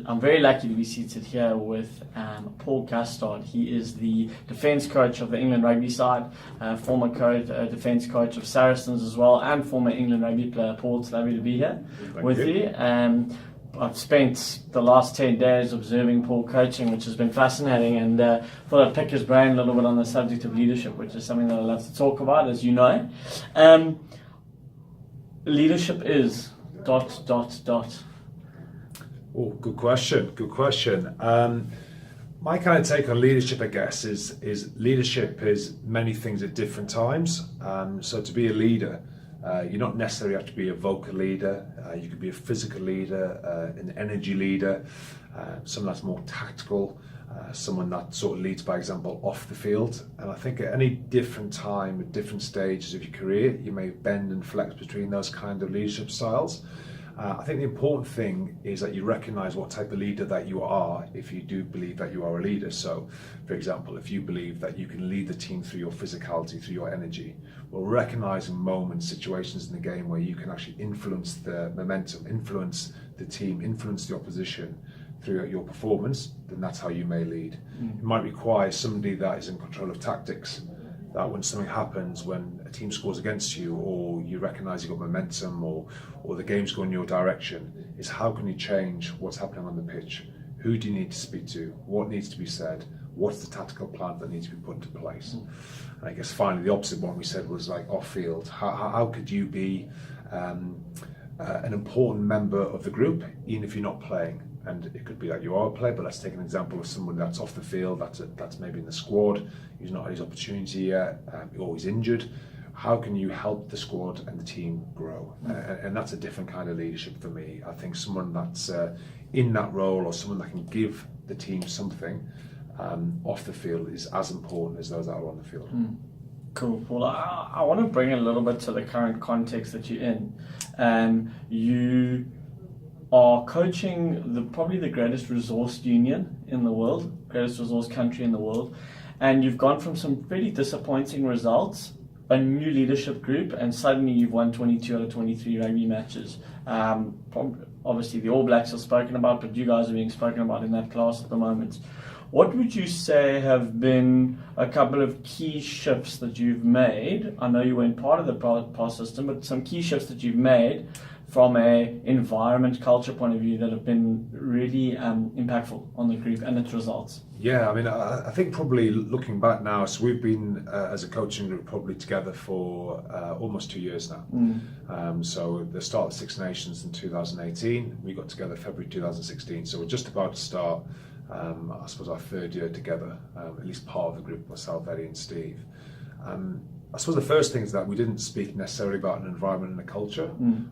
I'm very lucky to be seated here with Paul Gustard. He is the defence coach of the England rugby side, former defence coach of Saracens as well, and former England rugby player. Paul, it's lovely to be here with you. I've spent the last 10 days observing Paul coaching, which has been fascinating, and thought I'd pick his brain a little bit on the subject of leadership, which is something that I love to talk about, as you know. Leadership is ... Oh, good question. Good question. My kind of take on leadership, I guess, is leadership is many things at different times. So to be a leader, you don't necessarily have to be a vocal leader. You could be a physical leader, an energy leader, someone that's more tactical, someone that sort of leads by example off the field. And I think at any different time, at different stages of your career, you may bend and flex between those kind of leadership styles. I think the important thing is that you recognise what type of leader that you are if you do believe that you are a leader. So, for example, if you believe that you can lead the team through your physicality, through your energy, well, recognising moments, situations in the game where you can actually influence the momentum, influence the team, influence the opposition through your performance, then that's how you may lead. It might require somebody that is in control of tactics, that when something happens, when a team scores against you, or you recognise you've got momentum, or the game's going your direction, is how can you change what's happening on the pitch? Who do you need to speak to? What needs to be said? What's the tactical plan that needs to be put into place? And I guess finally the opposite one we said was like off field. How could you be an important member of the group, even if you're not playing? And it could be that you are a player, but let's take an example of someone that's off the field, that's maybe in the squad, he's not had his opportunity yet, or he's injured. How can you help the squad and the team grow? And that's a different kind of leadership for me. I think someone that's in that role, or someone that can give the team something off the field, is as important as those that are on the field. Cool. Well, I want to bring it a little bit to the current context that you're in. You are coaching probably the greatest resourced union in the world, greatest resource country in the world, and you've gone from some pretty disappointing results, a new leadership group, and suddenly you've won 22 out of 23 rugby matches. Obviously the All Blacks are spoken about, but you guys are being spoken about in that class at the moment. What would you say have been a couple of key shifts that you've made? I know you weren't part of the PAS system, but some key shifts that you've made from a environment, culture point of view that have been really impactful on the group and its results? Yeah, I mean, I think probably looking back now, so we've been as a coaching group probably together for almost 2 years now. So the start of Six Nations in 2018, we got together February 2016. So we're just about to start, I suppose, our third year together, at least part of the group, myself, Eddie and Steve. I suppose the first thing is that we didn't speak necessarily about an environment and a culture,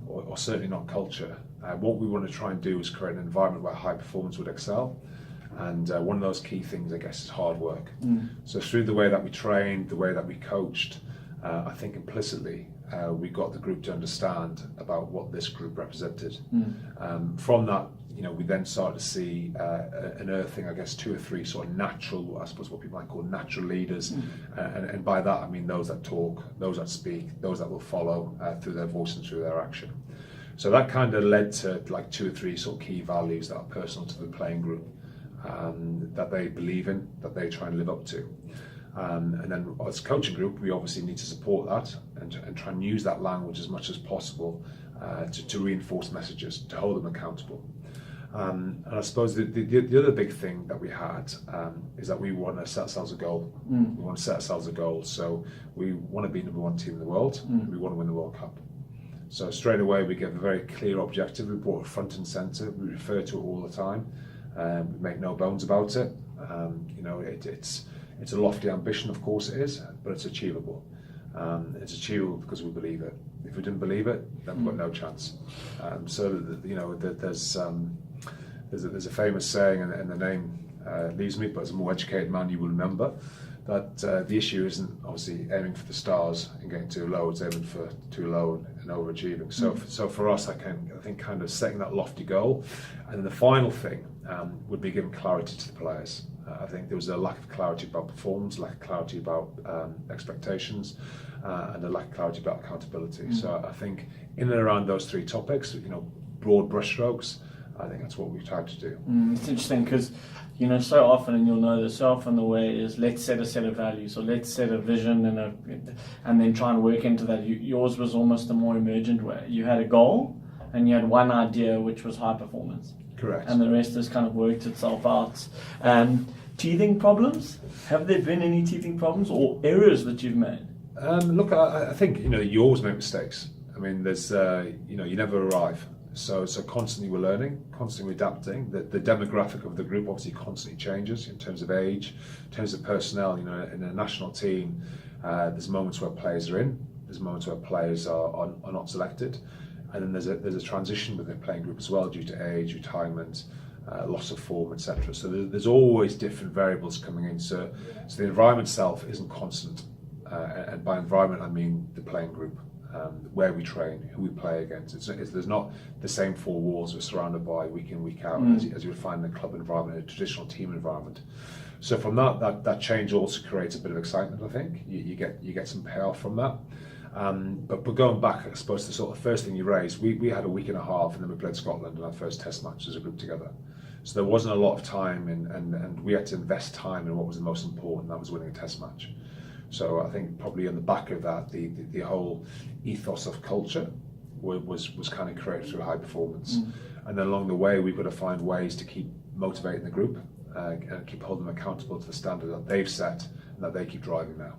or certainly not culture. What we want to try and do is create an environment where high performance would excel. And one of those key things, I guess, is hard work. So through the way that we trained, the way that we coached, I think implicitly we got the group to understand about what this group represented. From that, we then started to see unearthing, I guess, 2 or 3 sort of natural, I suppose what people might call natural leaders. And by that, I mean those that talk, those that speak, those that will follow through their voice and through their action. So that kind of led to like 2 or 3 sort of key values that are personal to the playing group, that they believe in, that they try and live up to. And then as a coaching group, we obviously need to support that and try and use that language as much as possible to reinforce messages, to hold them accountable. And I suppose the other big thing that we had is that we want to set ourselves a goal. We want to set ourselves a goal. So we want to be number 1 team in the world. We want to win the World Cup. So straight away we give a very clear objective. We brought it front and centre. We refer to it all the time. We make no bones about it. It's a lofty ambition, of course it is, but it's achievable. It's achievable because we believe it. If we didn't believe it, then we've got no chance. There's a famous saying, and the name leaves me, but as a more educated man you will remember, that the issue isn't obviously aiming for the stars and getting too low, it's aiming for too low and overachieving. So for us, I think kind of setting that lofty goal. And then the final thing would be giving clarity to the players. I think there was a lack of clarity about performance, lack of clarity about expectations, and a lack of clarity about accountability. So I think in and around those 3 topics, broad brushstrokes, I think that's what we've tried to do. It's interesting because, so often, and you'll know this, so often the way is let's set a set of values, or let's set a vision and then try and work into that. Yours was almost a more emergent way. You had a goal and you had one idea, which was high performance. Correct. And the rest has kind of worked itself out. Teething problems? Have there been any teething problems or errors that you've made? Look, I think you always make mistakes. I mean, there's you never arrive. So constantly we're learning, constantly adapting. The demographic of the group obviously constantly changes in terms of age, in terms of personnel. In a national team, there's moments where players are in, there's moments where players are not selected, and then there's a transition within the playing group as well due to age, retirement, loss of form, etc. So there's always different variables coming in. So the environment itself isn't constant, and by environment I mean the playing group. Where we train, who we play against. There's not the same four walls we're surrounded by week in, week out, as you would find in a club environment, a traditional team environment. So from that change also creates a bit of excitement. I think you get some payoff from that. But going back, I suppose the sort of first thing you raised, we had a week and a half, and then we played Scotland in our first Test match as a group together. So there wasn't a lot of time, and we had to invest time in what was the most important. That was winning a Test match. So I think probably on the back of that, the whole ethos of culture was kind of created through high performance. And then along the way, we've got to find ways to keep motivating the group and keep holding them accountable to the standard that they've set and that they keep driving now.